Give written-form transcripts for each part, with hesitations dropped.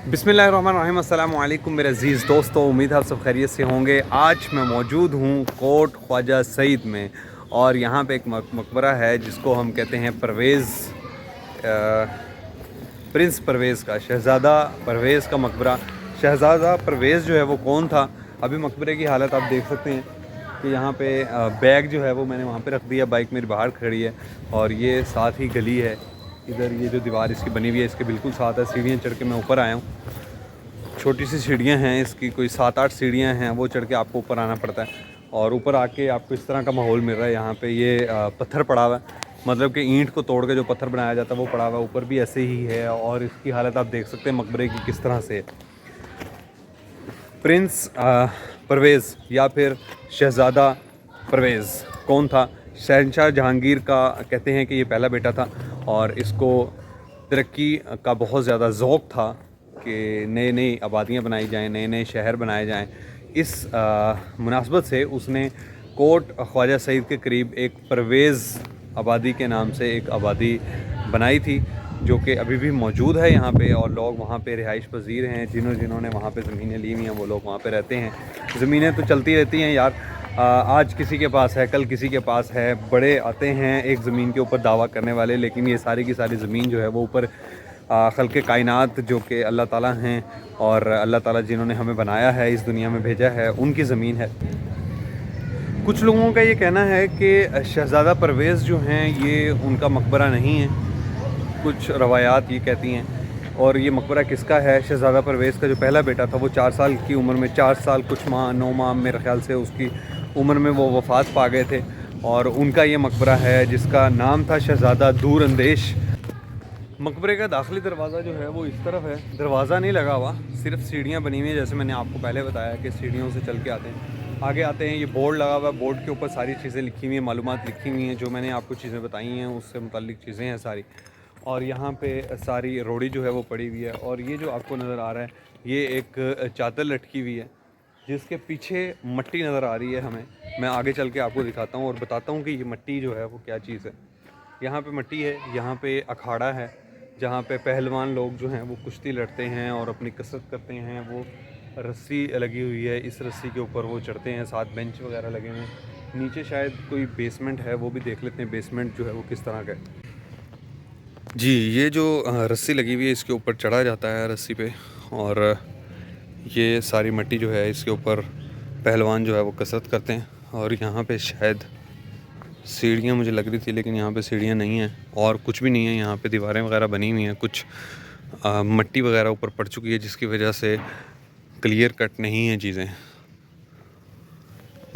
बिस्मिल्लाहिर्रहमानिर्रहीम। अस्सलाम वालेकुम मेरे अज़ीज़ दोस्तों, उम्मीद है आप सब खैरियत से होंगे। आज मैं मौजूद हूँ कोट ख्वाजा सईद में और यहाँ पे एक मकबरा है जिसको हम कहते हैं प्रिंस परवेज़ का, शहज़ादा परवेज़ का मकबरा। शहज़ादा परवेज़ जो है वो कौन था? अभी मकबरे की हालत आप देख सकते हैं कि यहाँ पे बैग जो है वो मैंने वहाँ पे रख दिया, बाइक मेरी बाहर खड़ी है और ये साथ ही गली है। इधर ये जो दीवार इसकी बनी हुई है इसके बिल्कुल साथ है। सीढ़ियाँ चढ़ के मैं ऊपर आया हूँ। छोटी सी सीढ़ियाँ हैं, इसकी कोई 7-8 सीढ़ियाँ हैं, वो चढ़ के आपको ऊपर आना पड़ता है और ऊपर आके आपको इस तरह का माहौल मिल रहा है। यहाँ पे ये पत्थर पड़ा हुआ है, मतलब कि ईंट को तोड़ के जो पत्थर बनाया जाता है वो पड़ा हुआ है। ऊपर भी ऐसे ही है और इसकी हालत आप देख सकते हैं मकबरे की किस तरह से है। प्रिंस परवेज़ या फिर शहज़ादा परवेज़ कौन था? शहंशाह जहांगीर का कहते हैं कि ये पहला बेटा था और इसको तरक्की का बहुत ज़्यादा ज़ौक़ था कि नई नई आबादियाँ बनाई जाएँ, नए नए शहर बनाए जाएँ। इस मुनासबत से उसने कोट ख्वाजा सईद के करीब एक परवेज़ आबादी के नाम से एक आबादी बनाई थी, जो कि अभी भी मौजूद है यहाँ पे और लोग वहाँ पे रिहाइश पज़ीर हैं। जिन्होंने वहाँ पे ज़मीनें ली हुई हैं वो लोग वहाँ पे रहते हैं। ज़मीनें तो चलती रहती हैं यार, आज किसी के पास है, कल किसी के पास है। बड़े आते हैं एक ज़मीन के ऊपर दावा करने वाले, लेकिन ये सारी की सारी ज़मीन जो है वो ऊपर खल्क़े कायनात जो कि अल्लाह ताला हैं और अल्लाह ताला जिन्होंने हमें बनाया है, इस दुनिया में भेजा है, उनकी ज़मीन है। कुछ लोगों का ये कहना है कि शहज़ादा परवेज़ जो हैं ये उनका मकबरा नहीं है, कुछ रवायात ये कहती हैं। और ये मकबरा किसका है? शहज़ादा परवेज़ का जो पहला बेटा था वो 4 साल की उम्र में, 4 साल कुछ माह 9 माह मेरे ख़्याल से उसकी उम्र में वो वफ़ात पा गए थे और उनका ये मकबरा है जिसका नाम था शहज़ादा दूर अंदेश। मकबरे का दाखिली दरवाज़ा जो है वो इस तरफ है, दरवाज़ा नहीं लगा हुआ, सिर्फ सीढ़ियाँ बनी हुई हैं। जैसे मैंने आपको पहले बताया कि सीढ़ियों से चल के आते हैं, आगे आते हैं। ये बोर्ड लगा हुआ है, बोर्ड के ऊपर सारी चीज़ें लिखी हुई हैं, मालूमात लिखी हुई हैं, जो मैंने आपको चीज़ें बताई हैं उससे मुतल्लिक चीज़ें हैं सारी। और यहाँ पे सारी रोड़ी जो है वो पड़ी हुई है और ये जो आपको नज़र आ रहा है ये एक चादर लटकी हुई है जिसके पीछे मट्टी नज़र आ रही है हमें। मैं आगे चल के आपको दिखाता हूँ और बताता हूँ कि ये मट्टी जो है वो क्या चीज़ है। यहाँ पे मट्टी है, यहाँ पे अखाड़ा है जहाँ पे पहलवान लोग जो हैं वो कुश्ती लड़ते हैं और अपनी कसरत करते हैं। वो रस्सी लगी हुई है, इस रस्सी के ऊपर वो चढ़ते हैं, साथ बेंच वगैरह लगे हुए हैं। नीचे शायद कोई बेसमेंट है, वो भी देख लेते हैं बेसमेंट जो है वो किस तरह का है। जी, ये जो रस्सी लगी हुई है इसके ऊपर चढ़ा जाता है रस्सी पे और ये सारी मिट्टी जो है इसके ऊपर पहलवान जो है वो कसरत करते हैं। और यहाँ पे शायद सीढ़ियाँ मुझे लग रही थी, लेकिन यहाँ पे सीढ़ियाँ नहीं हैं और कुछ भी नहीं है। यहाँ पे दीवारें वगैरह बनी हुई हैं, कुछ मिट्टी वगैरह ऊपर पड़ चुकी है जिसकी वजह से क्लियर कट नहीं है चीज़ें।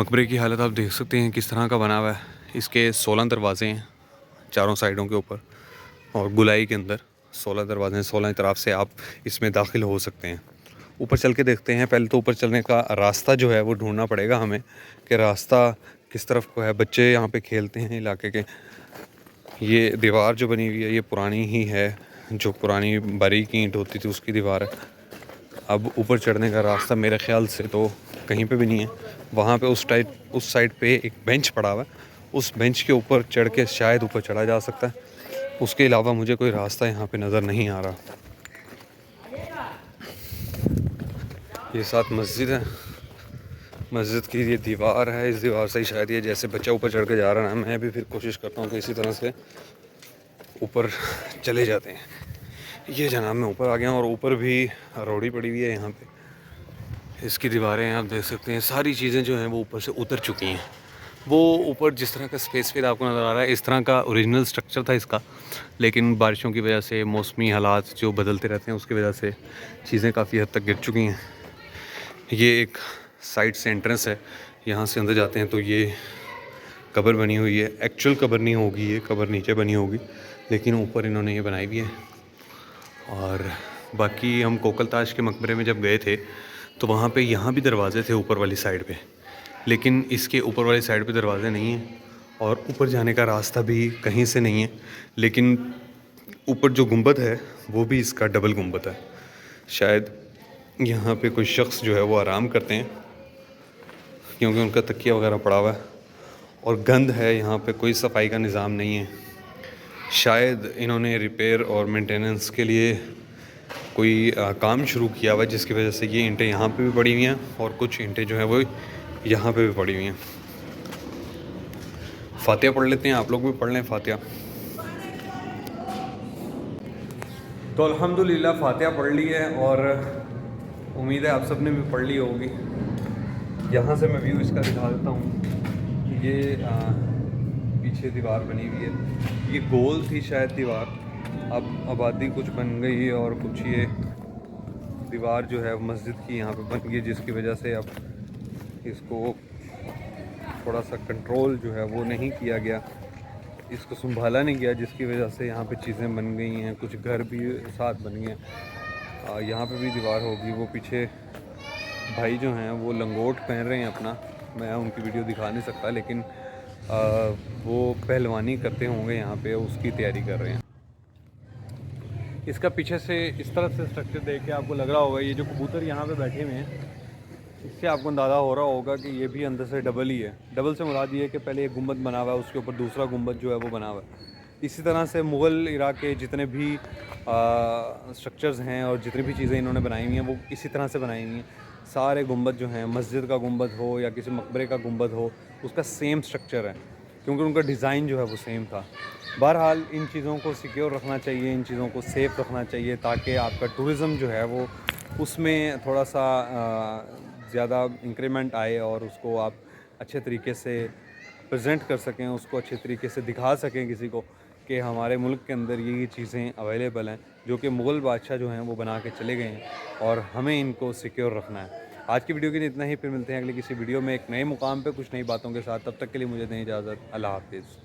मकबरे की हालत आप देख सकते हैं किस तरह का बना हुआ है। इसके 16 दरवाजे हैं चारों साइडों के ऊपर और गुलाई के अंदर 16 दरवाजे हैं। 16 तरफ से आप इसमें दाखिल हो सकते हैं। ऊपर चल के देखते हैं। पहले तो ऊपर चलने का रास्ता जो है वो ढूंढना पड़ेगा हमें कि रास्ता किस तरफ को है। बच्चे यहाँ पे खेलते हैं इलाके के। ये दीवार जो बनी हुई है ये पुरानी ही है, जो पुरानी बारीक ईंट होती थी उसकी दीवार है। अब ऊपर चढ़ने का रास्ता मेरे ख़्याल से तो कहीं पे भी नहीं है। वहाँ पे उस साइड पे एक बेंच पड़ा हुआ है, उस बेंच के ऊपर चढ़ के शायद ऊपर चढ़ा जा सकता है। उसके अलावा मुझे कोई रास्ता यहाँ पे नज़र नहीं आ रहा। ये साथ मस्जिद है, मस्जिद की ये दीवार है, इस दीवार से ही शायद ये जैसे बच्चा ऊपर चढ़ के जा रहा है, मैं भी फिर कोशिश करता हूँ कि इसी तरह से ऊपर चले जाते हैं। ये जनाब मैं ऊपर आ गया और ऊपर भी रोड़ी पड़ी हुई है। यहाँ पे इसकी दीवारें आप देख सकते हैं, सारी चीज़ें जो हैं वो ऊपर से उतर चुकी हैं। वो ऊपर जिस तरह का स्पेस फिर आपको नज़र आ रहा है इस तरह का ओरिजिनल स्ट्रक्चर था इसका, लेकिन बारिशों की वजह से, मौसमी हालात जो बदलते रहते हैं उसकी वजह से चीज़ें काफ़ी हद तक गिर चुकी हैं। ये एक साइड से एंट्रेंस है, यहाँ से अंदर जाते हैं तो ये कब्र बनी हुई है। एक्चुअल कब्र नहीं होगी, ये कब्र नीचे बनी होगी, लेकिन ऊपर इन्होंने ये बनाई हुई है। और बाकी हम कोकलताश के मकबरे में जब गए थे तो वहाँ पे यहाँ भी दरवाजे थे ऊपर वाली साइड पे, लेकिन इसके ऊपर वाली साइड पे दरवाजे नहीं हैं और ऊपर जाने का रास्ता भी कहीं से नहीं है। लेकिन ऊपर जो गुंबद है वो भी इसका डबल गुंबद है। शायद यहाँ पे कोई शख्स जो है वो आराम करते हैं, क्योंकि उनका तकिया वगैरह पड़ा हुआ है और गंद है। यहाँ पे कोई सफाई का निज़ाम नहीं है। शायद इन्होंने रिपेयर और मेंटेनेंस के लिए कोई काम शुरू किया हुआ है, जिसकी वजह से ये ईंटें यहाँ पे भी पड़ी हुई हैं और कुछ ईंटें जो हैं वो यहाँ पे भी पड़ी हुई हैं। फातिहा पढ़ लेते हैं, आप लोग भी पढ़ लें फातिहा। तो अल्हम्दुलिल्लाह फातिहा पढ़ ली है और उम्मीद है आप सब ने भी पढ़ ली होगी। यहाँ से मैं व्यू इसका दिखा देता हूँ। ये पीछे दीवार बनी हुई है, ये गोल थी शायद दीवार, अब आबादी कुछ बन गई है और कुछ ये दीवार जो है मस्जिद की यहाँ पे बन गई, जिसकी वजह से अब इसको थोड़ा सा कंट्रोल जो है वो नहीं किया गया, इसको संभाला नहीं गया, जिसकी वजह से यहाँ पे चीज़ें बन गई हैं, कुछ घर भी साथ बन गए हैं। यहाँ पे भी दीवार होगी। वो पीछे भाई जो हैं वो लंगोट पहन रहे हैं अपना, मैं उनकी वीडियो दिखा नहीं सकता, लेकिन वो पहलवानी करते होंगे यहाँ पे, उसकी तैयारी कर रहे हैं। इसका पीछे से इस तरफ से स्ट्रक्चर देख के आपको लग रहा होगा ये जो कबूतर यहाँ पे बैठे हुए हैं, इससे आपको अंदाज़ा हो रहा होगा कि ये भी अंदर से डबल ही है। डबल से मुराद ये है कि पहले एक गुंबद बना हुआ है, उसके ऊपर दूसरा गुंबद जो है वो बना हुआ है। इसी तरह से मुग़ल इराक़ के जितने भी स्ट्रक्चर्स हैं और जितनी भी चीज़ें इन्होंने बनाई हुई हैं वो इसी तरह से बनाई हुई हैं। सारे गुंबद जो हैं, मस्जिद का गुंबद हो या किसी मकबरे का गुंबद हो, उसका सेम स्ट्रक्चर है, क्योंकि उनका डिज़ाइन जो है वो सेम था। बहरहाल इन चीज़ों को सिक्योर रखना चाहिए, इन चीज़ों को सेफ़ रखना चाहिए, ताकि आपका टूरिज़म जो है वो उसमें थोड़ा सा ज़्यादा इंक्रीमेंट आए और उसको आप अच्छे तरीके से प्रेजेंट कर सकें, उसको अच्छे तरीके से दिखा सकें किसी को कि हमारे मुल्क के अंदर ये चीज़ें अवेलेबल हैं, जो कि मुग़ल बादशाह जो हैं वो बना के चले गए हैं और हमें इनको सिक्योर रखना है। आज की वीडियो के लिए इतना ही, फिर मिलते हैं अगली किसी वीडियो में एक नए मुकाम पे कुछ नई बातों के साथ। तब तक के लिए मुझे दें इजाज़त। अल्लाह हाफ़िज़।